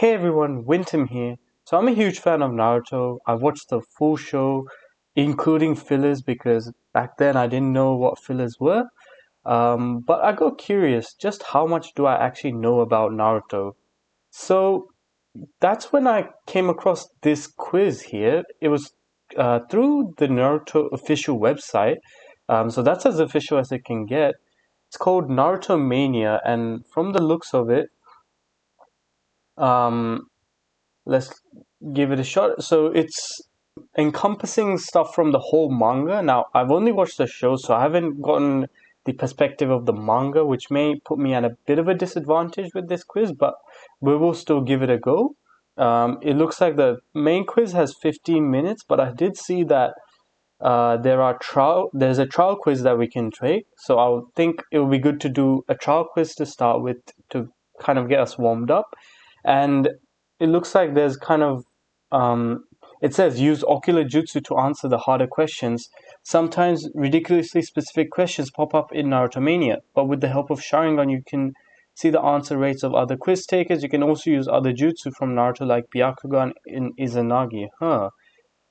Hey everyone, Winton here. So I'm a huge fan of Naruto. I watched the full show, including fillers, because back then I didn't know what fillers were. But I got curious, just how much do I actually know about Naruto? So that's when I came across this quiz here. It was through the Naruto official website. So that's as official as it can get. It's called Naruto Mania, and from the looks of it, um, let's give it a shot. So it's encompassing stuff from the whole manga. Now, I've only watched the show, so I haven't gotten the perspective of the manga, which may put me at a bit of a disadvantage with this quiz, but we will still give it a go. It looks like the main quiz has 15 minutes, but I did see that there's a trial quiz that we can take. So I think it would be good to do a trial quiz to start with to kind of get us warmed up. And it looks like there's kind of it says use ocular jutsu to answer the harder questions. Sometimes ridiculously specific questions pop up in Naruto Mania, but with the help of Sharingan, you can see the answer rates of other quiz takers. You can also use other jutsu from Naruto like Byakugan in Izanagi.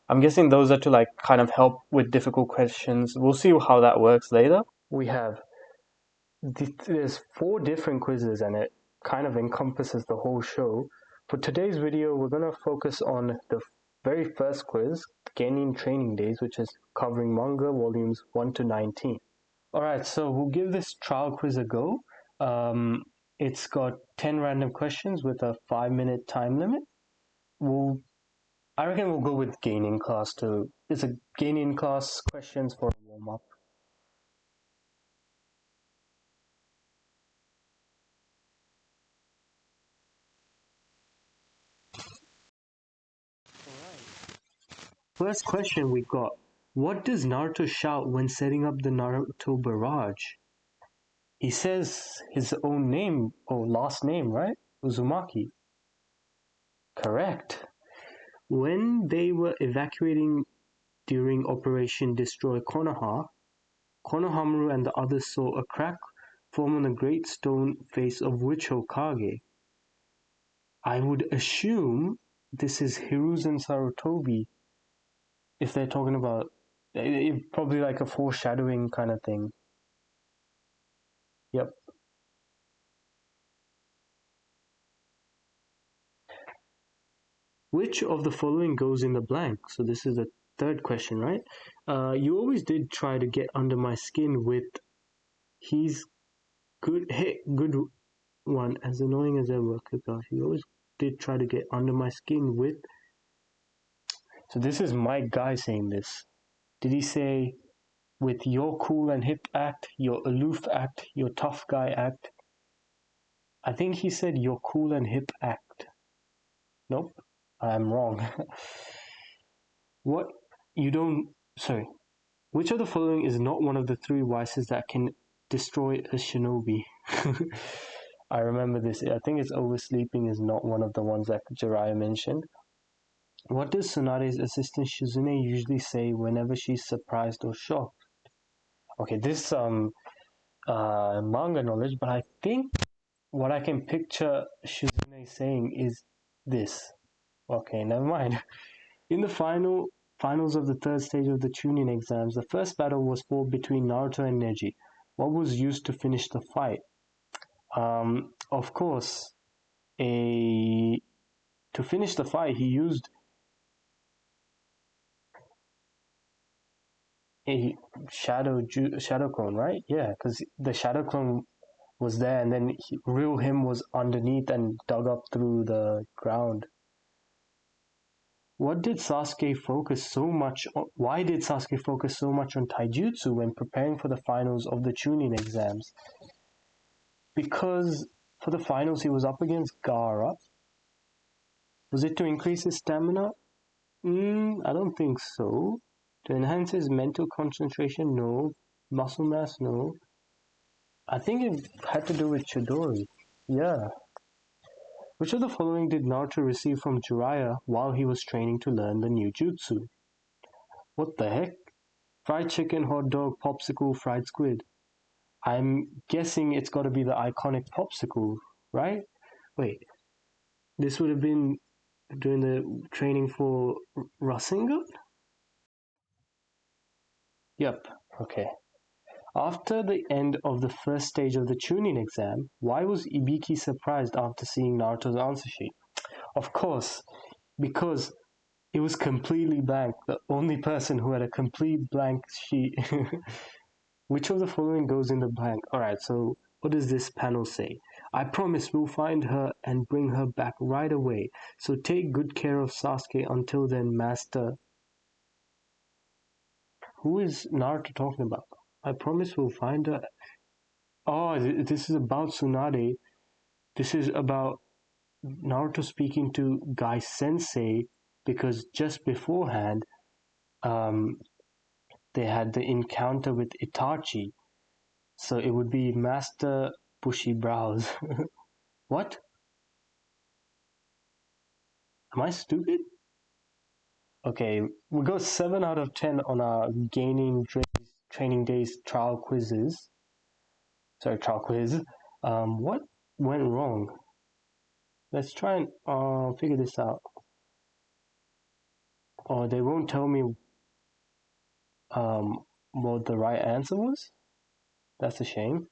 I'm guessing those are to like kind of help with difficult questions. We'll see how that works later. We have there's four different quizzes and it kind of encompasses the whole show. For today's video, we're going to focus on the very first quiz, Gaining Training Days, which is covering manga volumes 1 to 19. Alright, so we'll give this trial quiz a go. It's got 10 random questions with a 5-minute time limit. I reckon we'll go with gaining class too. It's a gaining class questions for a warm up. Alright. First question we got. What does Naruto shout when setting up the Naruto barrage? He says his own name or last name, right? Uzumaki. Correct. When they were evacuating during Operation Destroy Konoha, Konohamaru and the others saw a crack form on the great stone face of which Hokage? I would assume this is Hiruzen Sarutobi if they're talking about probably like a foreshadowing kind of thing. Yep. Which of the following goes in the blank? So this is the third question, right? You always did try to get under my skin with he's good. Hey, good one. As annoying as ever, Kakashi. You always did try to get under my skin with. So this is my guy saying this. Did he say with your cool and hip act, your aloof act, your tough guy act? I think he said your cool and hip act. Nope, I'm wrong. What you don't. Sorry. Which of the following is not one of the three vices that can destroy a shinobi? I remember this. I think it's oversleeping is not one of the ones that Jiraiya mentioned. What does Tsunade's assistant Shizune usually say whenever she's surprised or shocked? Okay, this manga knowledge, but I think what I can picture Shizune saying is this. Okay, never mind. In the finals of the third stage of the Chunin exams, the first battle was fought between Naruto and Neji. What was used to finish the fight? Of course, to finish the fight, he used a shadow clone, right? Yeah, because the shadow clone was there, and then real him was underneath and dug up through the ground. Why did Sasuke focus so much on taijutsu when preparing for the finals of the Chunin exams? Because for the finals he was up against Gaara. Was it to increase his stamina? I don't think so. To enhance his mental concentration? No. Muscle mass? No. I think it had to do with Chidori. Yeah. Which of the following did Naruto receive from Jiraiya while he was training to learn the new jutsu? What the heck? Fried chicken, hot dog, popsicle, fried squid. I'm guessing it's got to be the iconic popsicle, right? Wait. This would have been during the training for Rasengan? Yep. Okay. After the end of the first stage of the tuning exam, why was Ibiki surprised after seeing Naruto's answer sheet? Of course, because it was completely blank. The only person who had a complete blank sheet. Which of the following goes in the blank? Alright, so what does this panel say? I promise we'll find her and bring her back right away. So take good care of Sasuke until then, Master. Who is Naruto talking about? I promise we'll find her. Oh, this is about Tsunade. This is about Naruto speaking to Guy Sensei because just beforehand, um, they had the encounter with Itachi. So it would be Master Bushy Brows. What? Am I stupid? Okay, we got 7 out of 10 on our training days trial quizzes. Sorry, trial quiz. What went wrong? Let's try and figure this out. Or they won't tell me um, what the right answer was. That's a shame.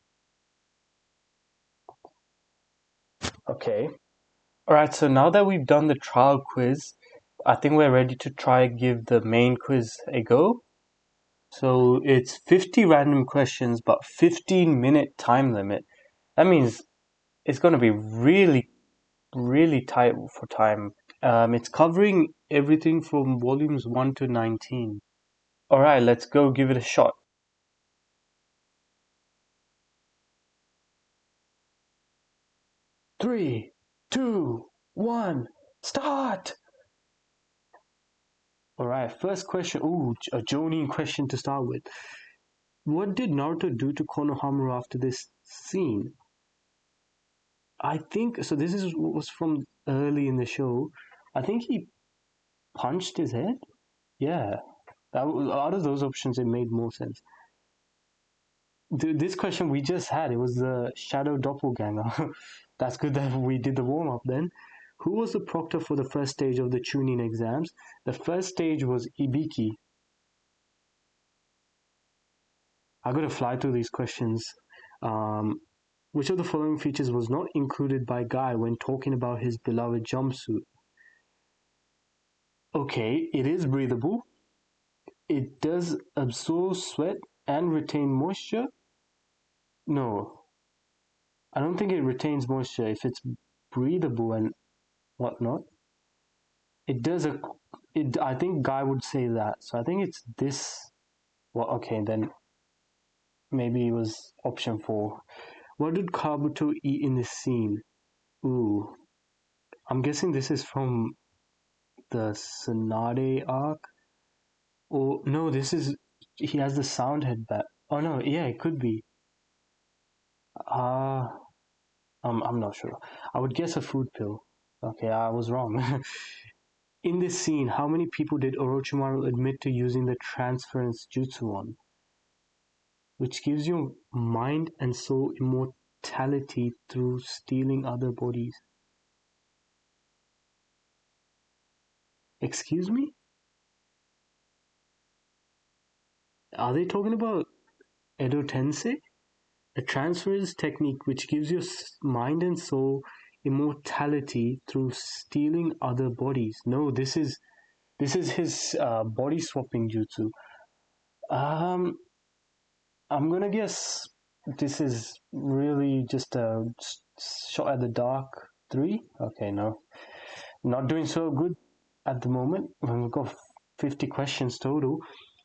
Okay. Alright, so now that we've done the trial quiz, I think we're ready to try and give the main quiz a go. So it's 50 random questions, but 15-minute time limit. That means it's going to be really, really tight for time. It's covering everything from volumes 1 to 19. Alright, let's go give it a shot. 3, 2, 1, start! Alright, first question. Ooh, a Jonin question to start with. What did Naruto do to Konohamaru after this scene? I think so. Was from early in the show. I think he punched his head. Yeah, out of those options, it made more sense. This question we just had, it was the shadow doppelganger. That's good that we did the warm up then. Who was the proctor for the first stage of the tuning exams? The first stage was Ibiki. I gotta fly through these questions. Which of the following features was not included by Guy when talking about his beloved jumpsuit? Okay, it is breathable. It does absorb sweat and retain moisture. No, I don't think it retains moisture if it's breathable and whatnot. It does a. It. I think Guy would say that. So I think it's this. Well, okay, then maybe it was option 4. What did Kabuto eat in this scene? Ooh, I'm guessing this is from the Tsunade arc. Oh no, this is. He has the sound head back. Oh no, yeah, it could be. Ah, I'm not sure. I would guess a food pill. Okay, I was wrong. In this scene, how many people did Orochimaru admit to using the transference jutsu on? Which gives you mind and soul immortality through stealing other bodies. Excuse me? Are they talking about Edo Tensei? A transference technique which gives your mind and soul immortality through stealing other bodies. No, this is his body swapping jutsu. Um, I'm gonna guess this is really just a shot at the dark 3. Okay, no, not doing so good at the moment. We've got 50 questions total.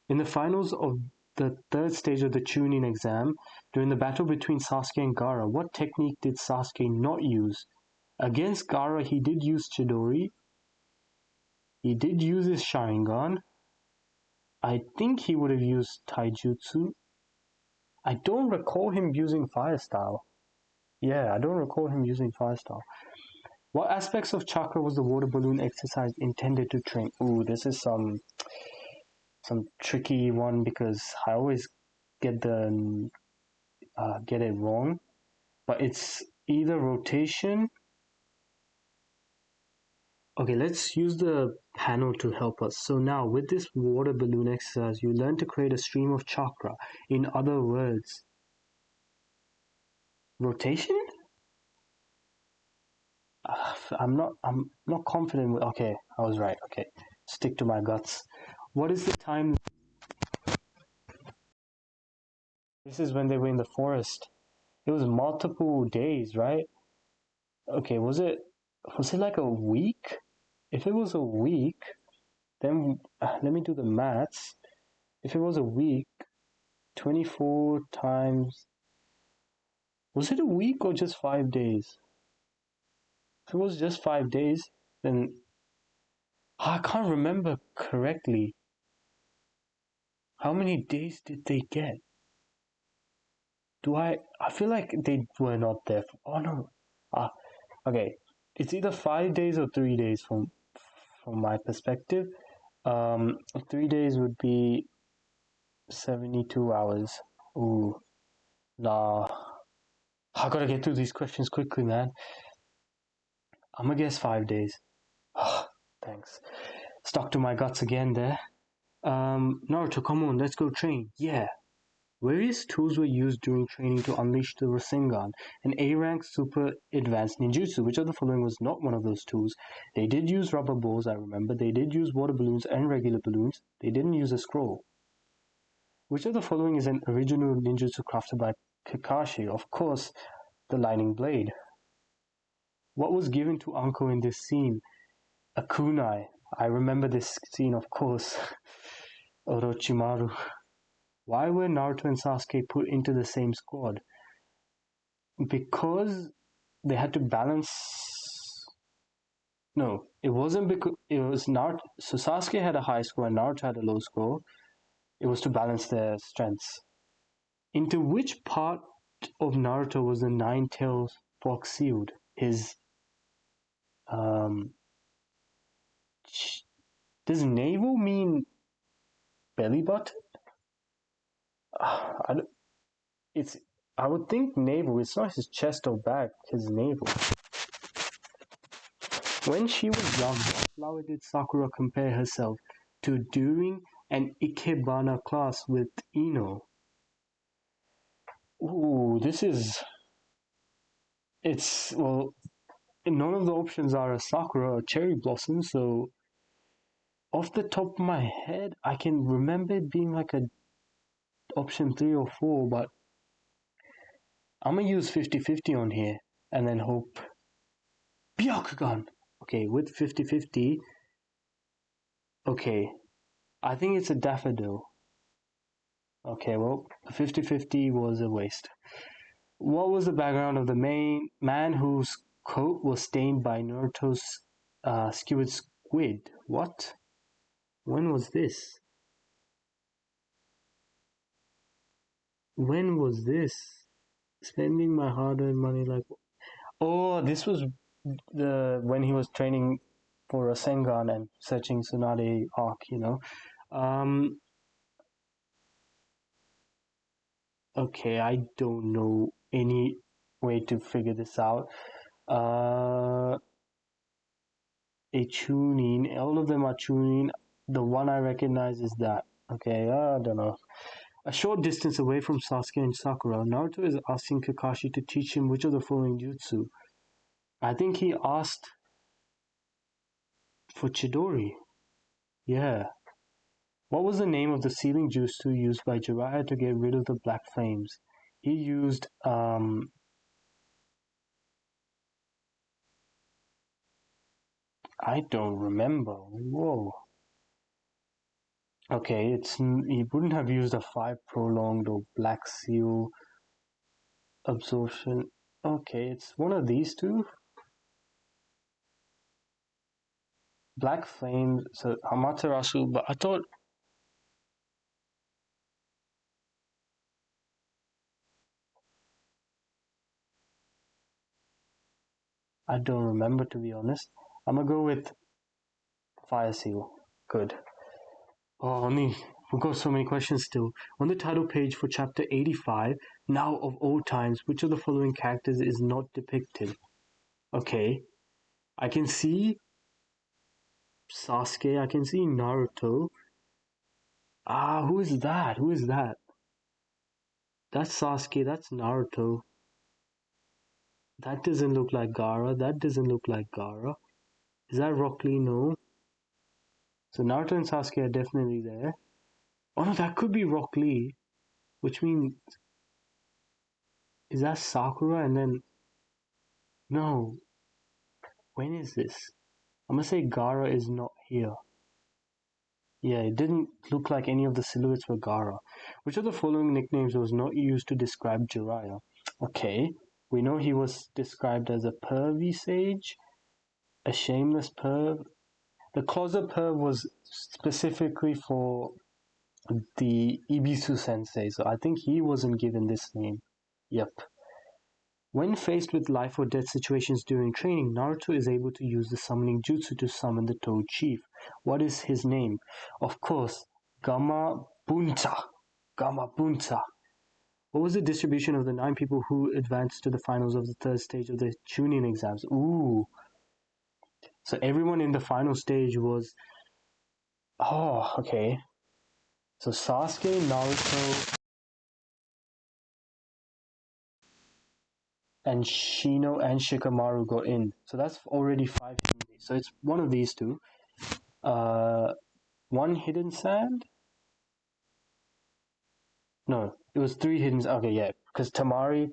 In the finals of the third stage of the tuning exam, during the battle between Sasuke and Gaara, what technique did Sasuke not use? Against Gaara, he did use Chidori. He did use his Sharingan. I think he would have used Taijutsu. I don't recall him using Fire Style. Yeah, I don't recall him using Fire Style. What aspects of chakra was the water balloon exercise intended to train? Ooh, this is some tricky one because I always get it wrong. But it's either rotation Okay, let's use the panel to help us. So now, with this water balloon exercise, you learn to create a stream of chakra. In other words, rotation? I'm not confident with, okay, I was right. Okay. Stick to my guts. What is the time? This is when they were in the forest. It was multiple days, right? Okay, was it like a week? If it was a week, then let me do the maths. If it was a week, 24 times, was it a week or just 5 days? If it was just 5 days, then I can't remember correctly. How many days did they get? I feel like they were not there. Oh no. Ah, okay. It's either 5 days or 3 days from my perspective. 3 days would be 72 hours. Ooh, nah. I gotta get through these questions quickly, man. I'm gonna guess 5 days. Thanks. Stuck to my guts again there. Naruto, come on, let's go train. Yeah. Various tools were used during training to unleash the Rasengan, an A-rank super advanced ninjutsu. Which of the following was not one of those tools? They did use rubber balls, I remember. They did use water balloons and regular balloons. They didn't use a scroll. Which of the following is an original ninjutsu crafted by Kakashi? Of course, the lightning blade. What was given to Anko in this scene? A kunai. I remember this scene, of course. Orochimaru. Why were Naruto and Sasuke put into the same squad? Because they had to balance. No, it wasn't because it was Naruto. So Sasuke had a high score and Naruto had a low score. It was to balance their strengths. Into which part of Naruto was the nine-tailed fox sealed? His um. Does navel mean belly button? I, it's. I would think navel. It's not his chest or back. His navel. When she was young, what flower did Sakura compare herself to during an Ikebana class with Ino? Ooh, this is. It's. Well, none of the options are a Sakura or cherry blossom, so off the top of my head, I can remember it being like a option 3 or 4, but I'm gonna use 50-50 on here and then hope. Byakugan! Okay, with 50-50, okay, I think it's a daffodil. Okay, well, 50-50 was a waste. What was the background of the main man whose coat was stained by Naruto's skewered squid? What? When was this? When was this? Spending my hard-earned money like... Oh, this was the when he was training for Rasengan and searching Tsunade Arc, you know. Um, okay, I don't know any way to figure this out. A tuning. All of them are tuning. The one I recognize is that. Okay, I don't know. A short distance away from Sasuke and Sakura, Naruto is asking Kakashi to teach him which of the following jutsu. I think he asked for Chidori. Yeah. What was the name of the sealing jutsu used by Jiraiya to get rid of the black flames? He used I don't remember. Whoa. Okay, he wouldn't have used a 5 prolonged or black seal absorption. Okay, it's one of these two. Black flames. So Amaterasu, but I don't remember, to be honest. I'm gonna go with fire seal. Good. Oh, we've got so many questions still. On the title page for chapter 85, now of all times, which of the following characters is not depicted? Okay, I can see Sasuke. I can see Naruto. Ah, who is that? Who is that? That's Sasuke. That's Naruto. That doesn't look like Gaara. That doesn't look like Gaara. Is that Rock Lee? No. So Naruto and Sasuke are definitely there. Oh no, that could be Rock Lee. Which means, is that Sakura? And then, no. When is this? I'm gonna say Gaara is not here. Yeah, it didn't look like any of the silhouettes were Gaara. Which of the following nicknames was not used to describe Jiraiya? Okay, we know he was described as a pervy sage, a shameless perv. The closet perv was specifically for the Ibisu sensei, so I think he wasn't given this name. Yep. When faced with life or death situations during training, Naruto is able to use the summoning jutsu to summon the Toad Chief. What is his name? Of course, Gamabunta. Gamabunta. What was the distribution of the 9 people who advanced to the finals of the third stage of the Chunin exams? Ooh. So everyone in the final stage was... Oh, okay. So Sasuke, Naruto, and Shino and Shikamaru got in. So that's already 5 hidden days. So it's one of these two. One hidden sand? No, it was 3 hidden. Okay, yeah, because Tamari,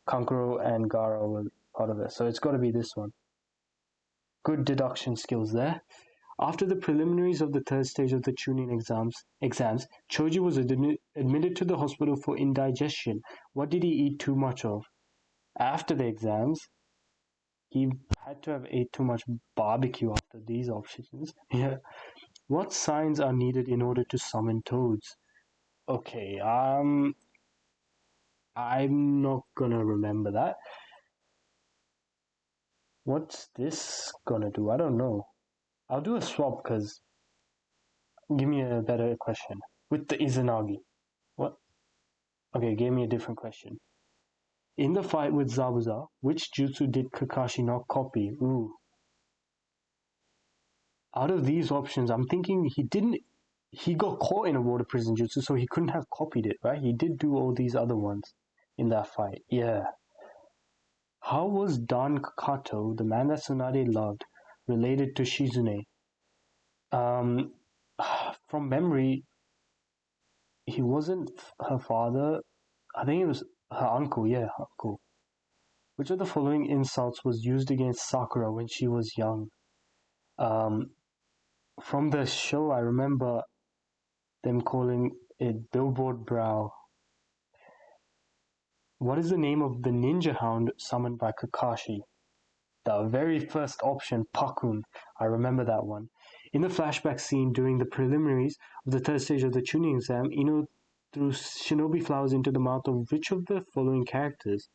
Kankuro, and Gaara were part of it. So it's got to be this one. Good deduction skills there. After the preliminaries of the third stage of the Chunin exams, Choji was admitted to the hospital for indigestion. What did he eat too much of? After the exams, he had to have ate too much barbecue after these options. Yeah. What signs are needed in order to summon toads? Okay, I'm not gonna remember that. What's this gonna do? I don't know. I'll do a swap because give me a better question. With the Izanagi. What? Okay, give me a different question. In the fight with Zabuza, which jutsu did Kakashi not copy? Ooh. Out of these options, I'm thinking he got caught in a water prison jutsu, so he couldn't have copied it, right? He did do all these other ones in that fight. Yeah. How was Don Kato, the man that Tsunade loved, related to Shizune? From memory, he wasn't her father. I think it was her uncle. Yeah, her uncle. Which of the following insults was used against Sakura when she was young? From the show, I remember them calling it Billboard Brow. What is the name of the ninja hound summoned by Kakashi? The very first option, Pakun. I remember that one. In the flashback scene during the preliminaries of the third stage of the Chunin exam, Ino threw shinobi flowers into the mouth of which of the following characters?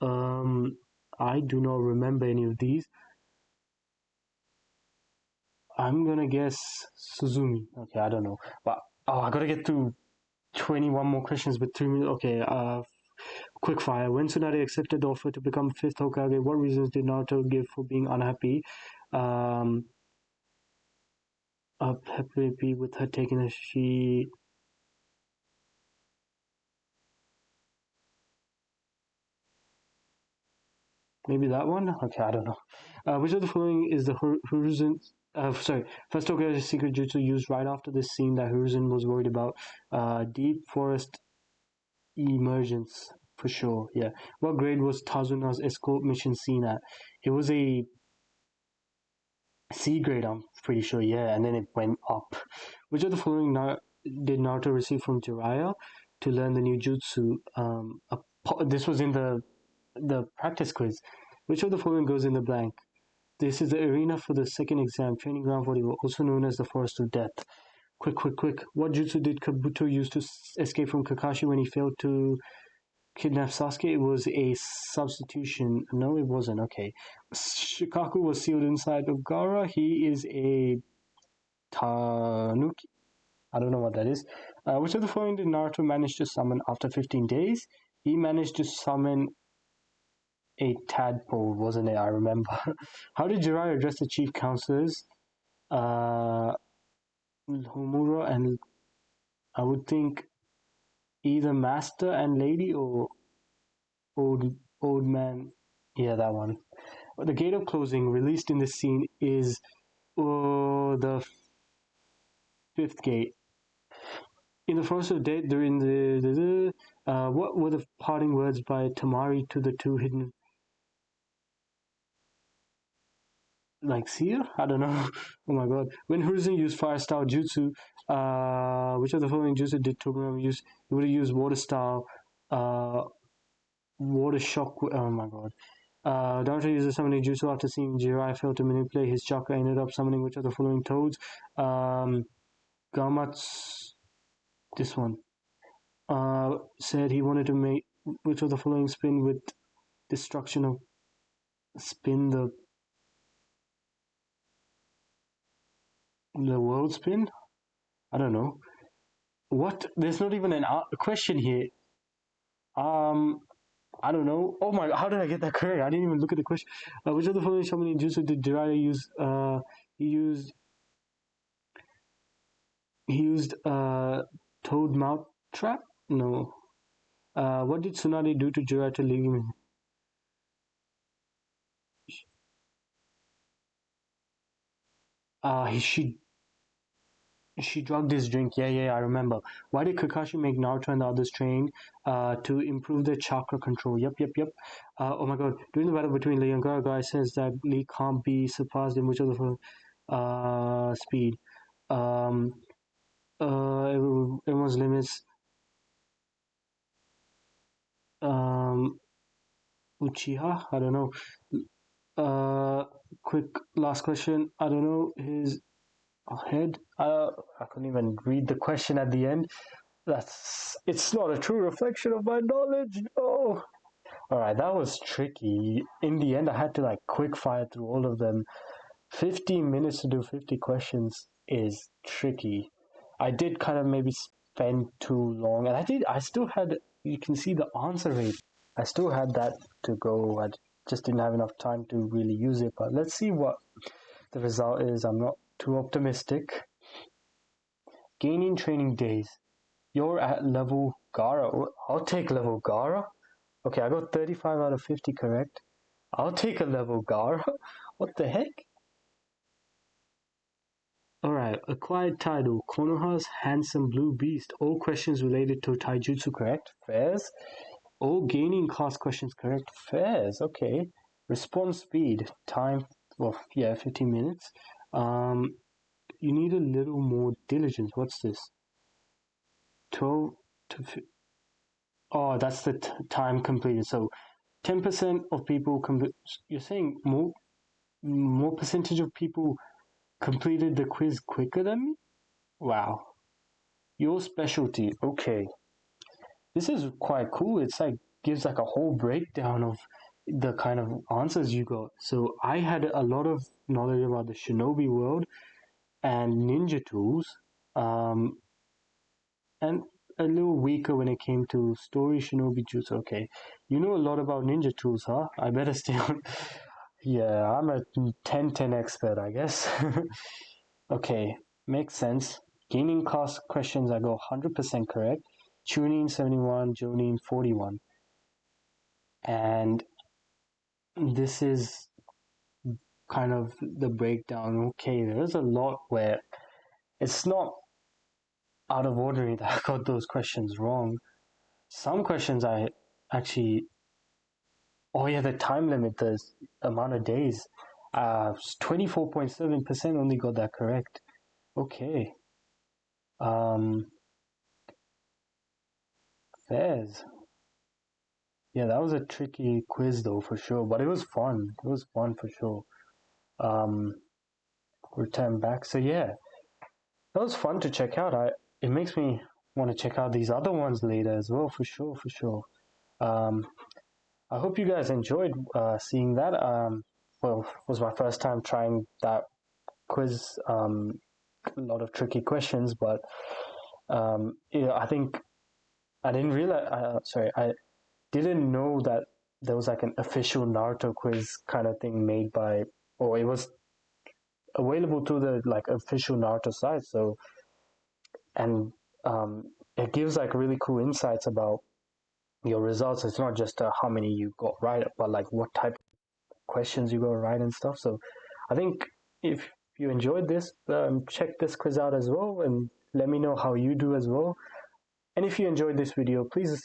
I do not remember any of these. I'm gonna guess Suzumi. Okay, I don't know. But I gotta get through 21 more questions with 3 minutes. Okay, quick fire. When Tsunade accepted the offer to become 5th Hokage, what reasons did Naruto give for being unhappy? Happy with her taking she... Maybe that one? Okay, I don't know. Which of the following is the Hiruzen... first Hokage's secret jutsu used right after the scene that Hiruzen was worried about? Deep forest emergence, for sure, yeah. What grade was Tazuna's escort mission seen at? It was a C grade, I'm pretty sure, yeah, and then it went up. Which of the following did Naruto receive from Jiraiya to learn the new jutsu? This was in the practice quiz. Which of the following goes in the blank? This is the arena for the second exam, training ground for the also known as the Forest of Death. Quick. What jutsu did Kabuto use to escape from Kakashi when he failed to kidnap Sasuke? It was a substitution. No, it wasn't. Okay. Shikaku was sealed inside of Gaara. He is a Tanuki. I don't know what that is. Which of the following did Naruto manage to summon after 15 days? He managed to summon a tadpole, wasn't it? I remember. How did Jiraiya address the chief counselors? uh, Homura and I would think either master and lady or old man. Yeah, that one. The gate of closing released in this scene is the fifth gate. In the forest of death, during what were the parting words by Tamari to the two hidden, like seer? I don't know. Oh my god. When Hiruzen used fire style jutsu, which of the following jutsu did Toguro use? He would have used water style, uh, water shock. Oh my god. Naruto uses summoning jutsu after seeing Jirai fail to manipulate his chakra, ended up summoning which of the following toads? Gamatsu, this one. Said he wanted to make which of the following spin with destruction of spin the world spin? I don't know. What? There's not even a question here. I don't know. Oh my! How did I get that correct? I didn't even look at the question. Which of the following Shaman Jutsu did Jiraiya use? He used Toad Mouth Trap. No. What did Tsunade do to Jiraiya to leave him? She drugged his drink. Yeah, I remember. Why did Kakashi make Naruto and the others train to improve their chakra control? Yep. Oh my god. During the battle between Lee and Guy says that Lee can't be surpassed in which of the speed. Everyone's limits. Uchiha? I don't know. Quick last question. I don't know. His head. I couldn't even read the question at the end. It's not a true reflection of my knowledge. No. All right, that was tricky. In the end, I had to like quick fire through all of them. 15 minutes to do 50 questions is tricky. I did kind of maybe spend too long, and I still had. You can see the answer rate. I still had that to go. I just didn't have enough time to really use it. But let's see what the result is. I'm not too optimistic. Gaining training days. You're at level Gara. I'll take level Gara. Okay, I got 35 out of 50 correct. I'll take a level Gara. What the heck? Alright, acquired title. Konoha's handsome blue beast. All questions related to taijutsu correct. Fairs. All gaining class questions correct. Fairs. Okay. Response speed. Time. Well, yeah, 15 minutes. You need a little more diligence. What's this? 12 to... Oh, that's the time completed. So 10% of people complete. You're saying more percentage of people completed the quiz quicker than me? Wow. Your specialty. Okay. This is quite cool. It's like gives like a whole breakdown of the kind of answers you got. So I had a lot of knowledge about the shinobi world and ninja tools. And a little weaker when it came to story shinobi jutsu. Okay, you know a lot about ninja tools, huh? I better stay on. Yeah, I'm a 10-10 expert, I guess. Okay, makes sense. Gaining class questions, I go 100% correct. Chunin 71, Jonin 41. And this is kind of the breakdown. Okay, there's a lot where it's not out of ordinary that I got those questions wrong. Some questions I actually. Oh yeah, the time limit, the amount of days. 24.7% only got that correct. Okay. Fairs. Yeah, that was a tricky quiz though for sure, but it was fun. It was fun for sure. Return back. So yeah, that was fun to check out. It makes me want to check out these other ones later as well for sure. I hope you guys enjoyed seeing that. Well, it was my first time trying that quiz. A lot of tricky questions, but I think I didn't realize. I didn't know that there was like an official Naruto quiz kind of thing made by, or it was available through the like official Naruto site. So, and it gives like really cool insights about your results. It's not just how many you got right, but like what type of questions you got right and stuff. So I think if you enjoyed this, check this quiz out as well, and let me know how you do as well. And if you enjoyed this video, please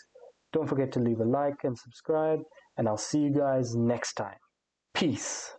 don't forget to leave a like and subscribe, and I'll see you guys next time. Peace.